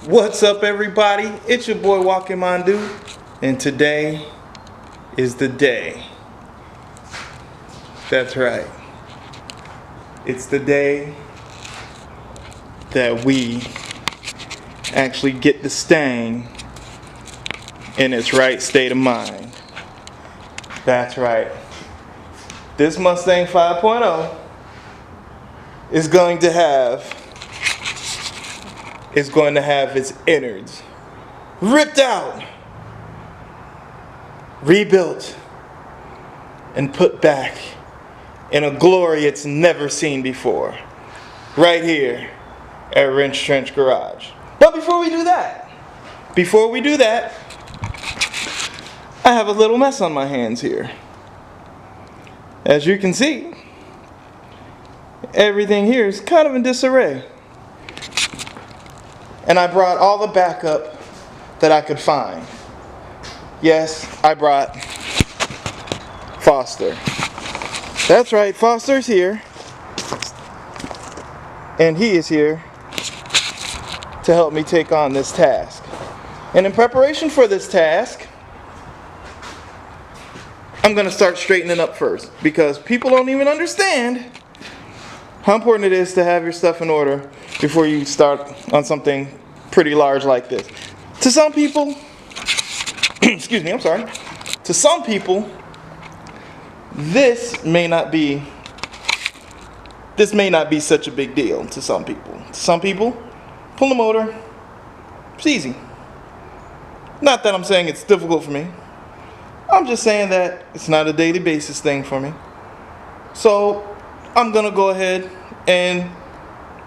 What's up, everybody? It's your boy Walking Mandu, and today is the day. That's right. It's the day that we actually get the Mustang in its right state of mind. That's right. This Mustang 5.0 is going to have its innards ripped out, rebuilt, and put back in a glory it's never seen before, right here at Wrench Trench Garage. But before we do that, I have a little mess on my hands here. As you can see, everything here is kind of in disarray. And I brought all the backup that I could find. Yes, I brought Foster. That's right, Foster's here. And he is here to help me take on this task. And in preparation for this task, I'm going to start straightening up first, because people don't even understand how important it is to have your stuff in order before you start on something pretty large like this. To some people, excuse me, I'm sorry. To some people, this may not be such a big deal to some people. To some people, pull the motor, it's easy. Not that I'm saying it's difficult for me. I'm just saying that it's not a daily basis thing for me. So I'm gonna go ahead and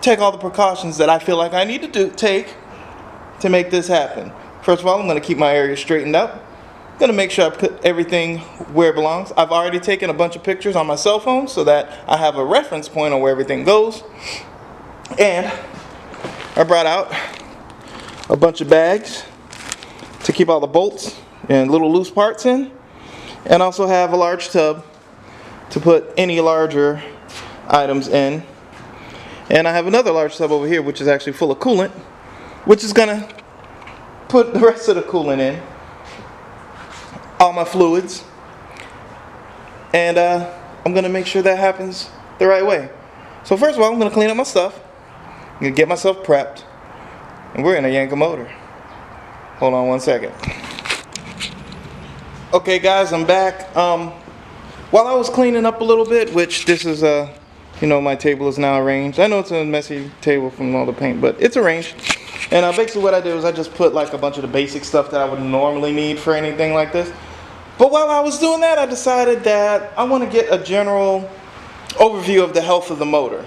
take all the precautions that I feel like I need to take to make this happen. First of all, I'm gonna keep my area straightened up. I'm gonna make sure I put everything where it belongs. I've already taken a bunch of pictures on my cell phone so that I have a reference point on where everything goes. And I brought out a bunch of bags to keep all the bolts and little loose parts in, and also have a large tub to put any larger items in. And I have another large tub over here which is actually full of coolant, which is gonna put the rest of the coolant in, all my fluids, and I'm gonna make sure that happens the right way. So first of all, I'm gonna clean up my stuff, I'm gonna get myself prepped, and we're gonna yank a motor. Hold on one second. Okay guys, I'm back. While I was cleaning up a little bit, which this is my table is now arranged. I know it's a messy table from all the paint, but it's arranged. And basically what I did was I just put like a bunch of the basic stuff that I would normally need for anything like this. But while I was doing that, I decided that I want to get a general overview of the health of the motor.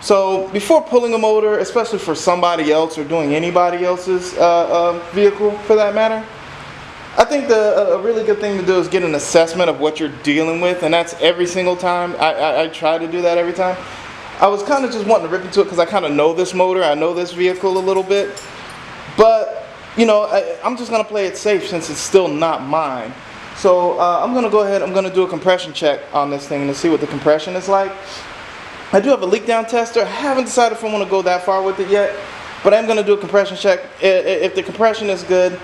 So before pulling a motor, especially for somebody else or doing anybody else's vehicle for that matter, I think a really good thing to do is get an assessment of what you're dealing with, and that's every single time. I try to do that every time. I was kind of just wanting to rip into it because I kind of know this motor, I know this vehicle a little bit, but I'm just going to play it safe since it's still not mine. So I'm going to go ahead, I'm going to do a compression check on this thing to see what the compression is like. I do have a leak down tester. I haven't decided if I want to go that far with it yet, but I'm going to do a compression check. If the compression is good,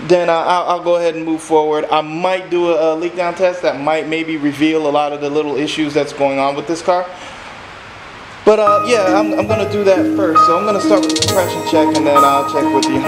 then I'll go ahead and move forward. I might do a leak down test that might maybe reveal a lot of the little issues that's going on with this car. But yeah, I'm going to do that first. So I'm going to start with the compression check, and then I'll check with you.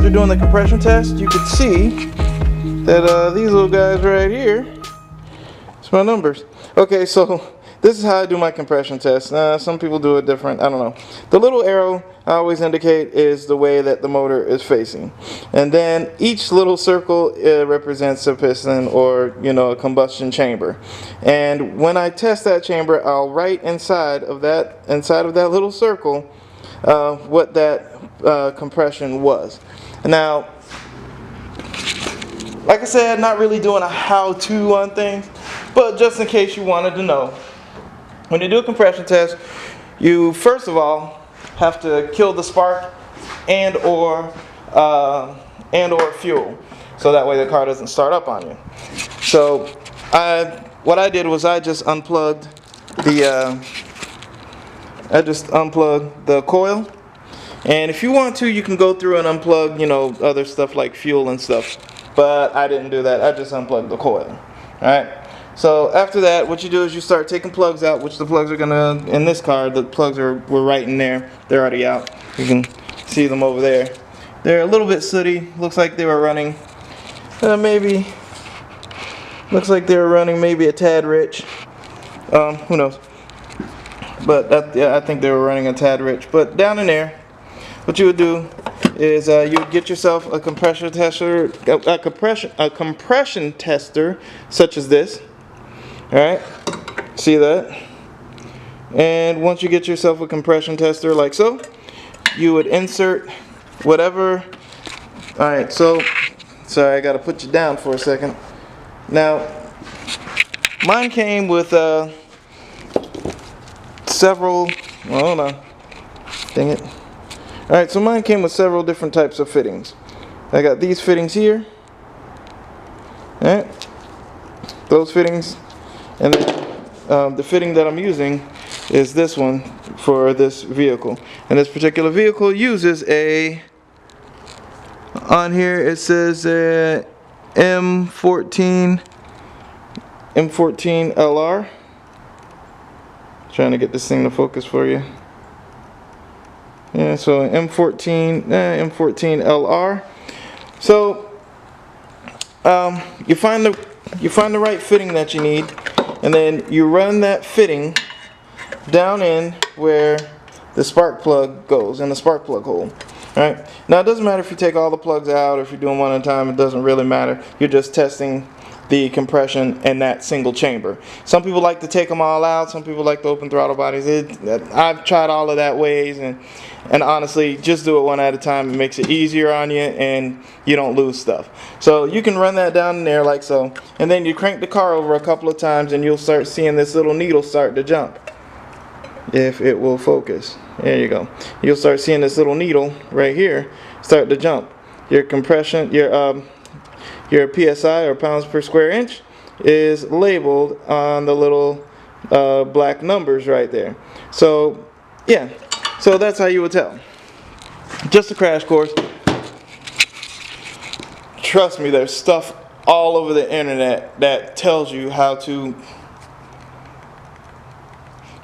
after doing the compression test, you could see that these little guys right here, it's my numbers. Okay, so this is how I do my compression test. Some people do it different, I don't know. The little arrow I always indicate is the way that the motor is facing. And then each little circle represents a piston or, you know, a combustion chamber. And when I test that chamber, I'll write inside of that little circle what that compression was. Now, like I said, not really doing a how-to on things, but just in case you wanted to know. When you do a compression test, you first of all have to kill the spark and or fuel, so that way the car doesn't start up on you. So what I did was I just unplugged the coil. And if you want to, you can go through and unplug, you know, other stuff like fuel and stuff. But I didn't do that. I just unplugged the coil. Alright? So after that, what you do is you start taking plugs out, which the plugs are gonna, in this car, the plugs were right in there. They're already out. You can see them over there. They're a little bit sooty. Looks like they were running maybe a tad rich. Who knows? But yeah, I think they were running a tad rich. But down in there, what you would do is you would get yourself a compression tester, a compression tester such as this. All right, see that? And once you get yourself a compression tester like so, you would insert whatever. All right, so sorry, I got to put you down for a second. Now, mine came with several. Well, hold on, dang it. All right, so mine came with several different types of fittings. I got these fittings here. All right, those fittings. And then the fitting that I'm using is this one for this vehicle. And this particular vehicle uses on here it says M14 LR. Trying to get this thing to focus for you. Yeah, so M14 LR. So you find the right fitting that you need. And then you run that fitting down in where the spark plug goes, in the spark plug hole. Alright? Now it doesn't matter if you take all the plugs out or if you're doing one at a time, it doesn't really matter. You're just testing the compression in that single chamber. Some people like to take them all out, some people like to open throttle bodies. I've tried all of that ways, and honestly, just do it one at a time. It makes it easier on you and you don't lose stuff. So you can run that down in there like so, and then you crank the car over a couple of times and you'll start seeing this little needle start to jump. If it will focus. There you go. You'll start seeing this little needle right here start to jump. Your compression, your PSI, or pounds per square inch, is labeled on the little black numbers right there. So yeah, so that's how you would tell. Just a crash course. Trust me, there's stuff all over the internet that tells you how to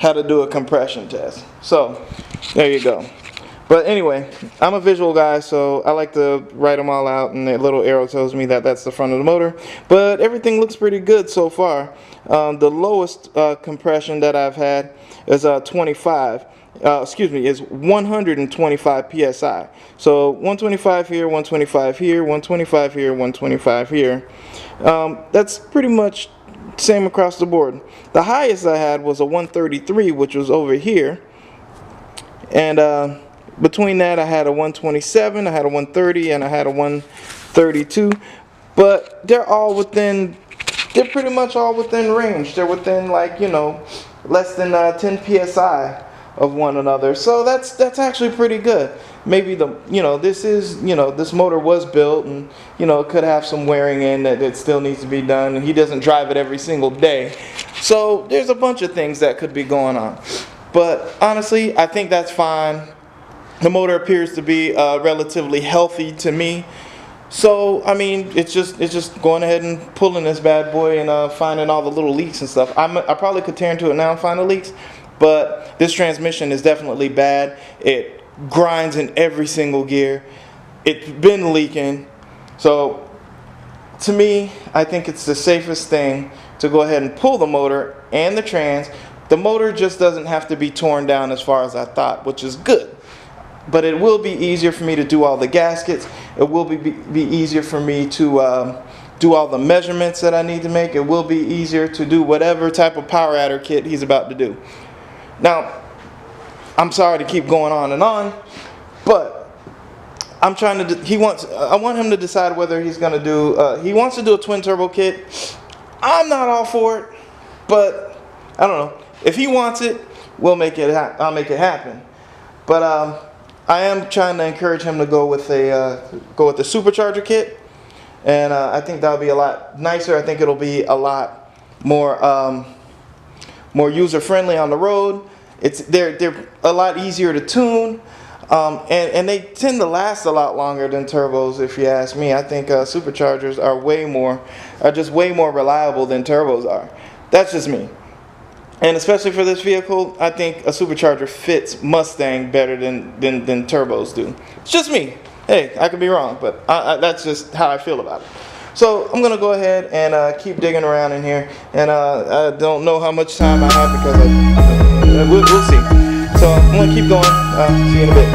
do a compression test. So there you go. But anyway, I'm a visual guy, so I like to write them all out, and the little arrow tells me that that's the front of the motor. But everything looks pretty good so far. The lowest compression that I've had is 125 psi. So 125 here, 125 here, 125 here, 125 here. That's pretty much same across the board. The highest I had was a 133, which was over here, and between that I had a 127, I had a 130, and I had a 132. But they're pretty much all within range. They're within, like, you know, less than 10 psi of one another. So that's actually pretty good. Maybe this motor was built, and it could have some wearing in that it still needs to be done, and he doesn't drive it every single day. So there's a bunch of things that could be going on. But honestly, I think that's fine. The motor appears to be relatively healthy to me. So I mean, it's just going ahead and pulling this bad boy and finding all the little leaks and stuff. I probably could tear into it now and find the leaks, but this transmission is definitely bad. It grinds in every single gear. it's been leaking. So to me, I think it's the safest thing to go ahead and pull the motor and the trans. The motor just doesn't have to be torn down as far as I thought, which is good. But it will be easier for me to do all the gaskets. It will be easier for me to do all the measurements that I need to make. It will be easier to do whatever type of power adder kit he's about to do. Now, I'm sorry to keep going on, but I'm trying to. I want him to decide whether he's going to do. He wants to do a twin turbo kit. I'm not all for it, but I don't know. If he wants it, we'll make it. I'll make it happen. But I am trying to encourage him to go with the supercharger kit, and I think that'll be a lot nicer. I think it'll be a lot more user friendly on the road. They're a lot easier to tune, and they tend to last a lot longer than turbos. If you ask me, I think superchargers are just way more reliable than turbos are. That's just me. And especially for this vehicle, I think a supercharger fits Mustang better than turbos do. It's just me. Hey, I could be wrong, but that's just how I feel about it. So I'm gonna go ahead and keep digging around in here, and I don't know how much time I have because we'll see. So I'm gonna keep going. See you in a bit.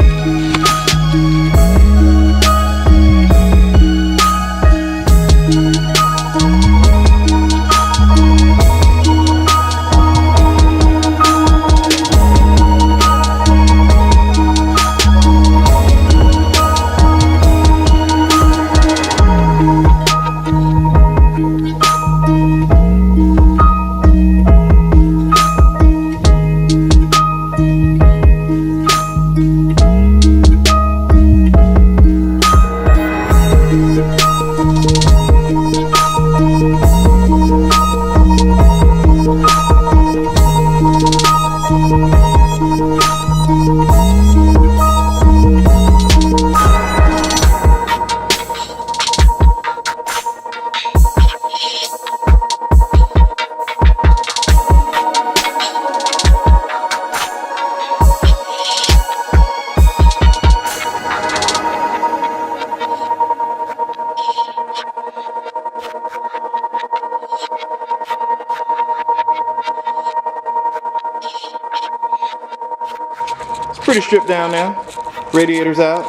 Pretty stripped down now. Radiator's out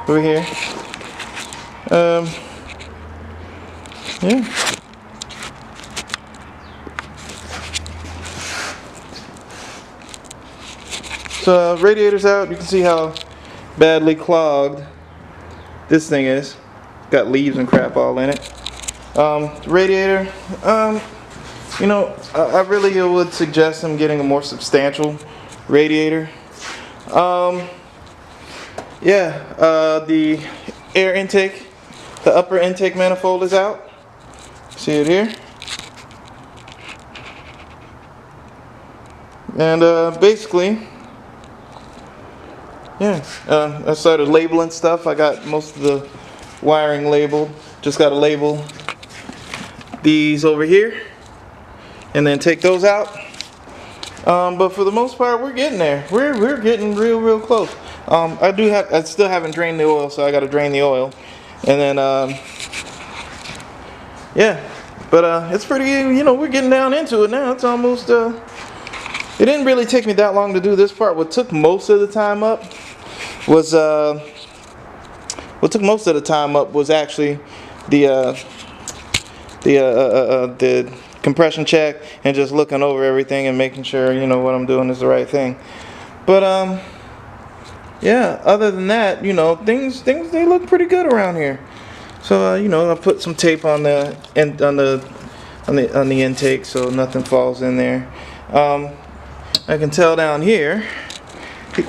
over here. Yeah. So radiator's out. You can see how badly clogged this thing is. Got leaves and crap all in it. Radiator. You know, I really would suggest him getting a more substantial radiator. The air intake, the upper intake manifold is out. See it here. And basically, I started labeling stuff. I got most of the wiring labeled. Just got to label these over here and then take those out. But for the most part, we're getting there. We're getting real close. I still haven't drained the oil, so I got to drain the oil, and then But it's pretty. You know, we're getting down into it now. It's almost. It didn't really take me that long to do this part. What took most of the time up was actually the compression check and just looking over everything and making sure, you know, what I'm doing is the right thing. But other than that, you know, things they look pretty good around here. So you know, I put some tape on the intake so nothing falls in there. I can tell down here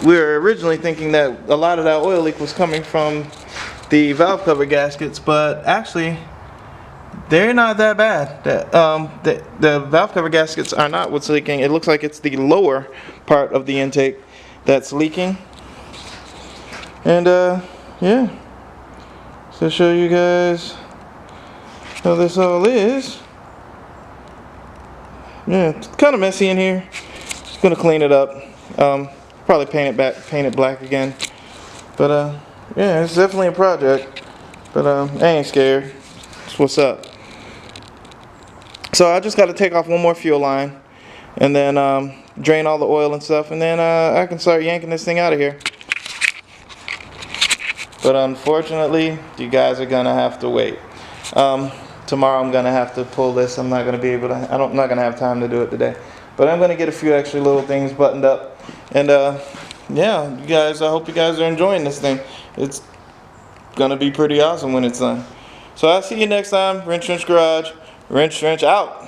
we were originally thinking that a lot of that oil leak was coming from the valve cover gaskets, but actually they're not that bad. The valve cover gaskets are not what's leaking. It looks like it's the lower part of the intake that's leaking. And yeah, so show you guys how this all is. Yeah, it's kind of messy in here. Just gonna clean it up. Probably paint it black again. But yeah, it's definitely a project, but I ain't scared. That's what's up. So I just got to take off one more fuel line, and then drain all the oil and stuff, and then I can start yanking this thing out of here. But unfortunately, you guys are gonna have to wait. Tomorrow I'm gonna have to pull this. I'm not gonna be able to. I'm not gonna have time to do it today. But I'm gonna get a few extra little things buttoned up, and yeah, you guys. I hope you guys are enjoying this thing. It's gonna be pretty awesome when it's done. So I'll see you next time. Wrench Garage. Wrench out.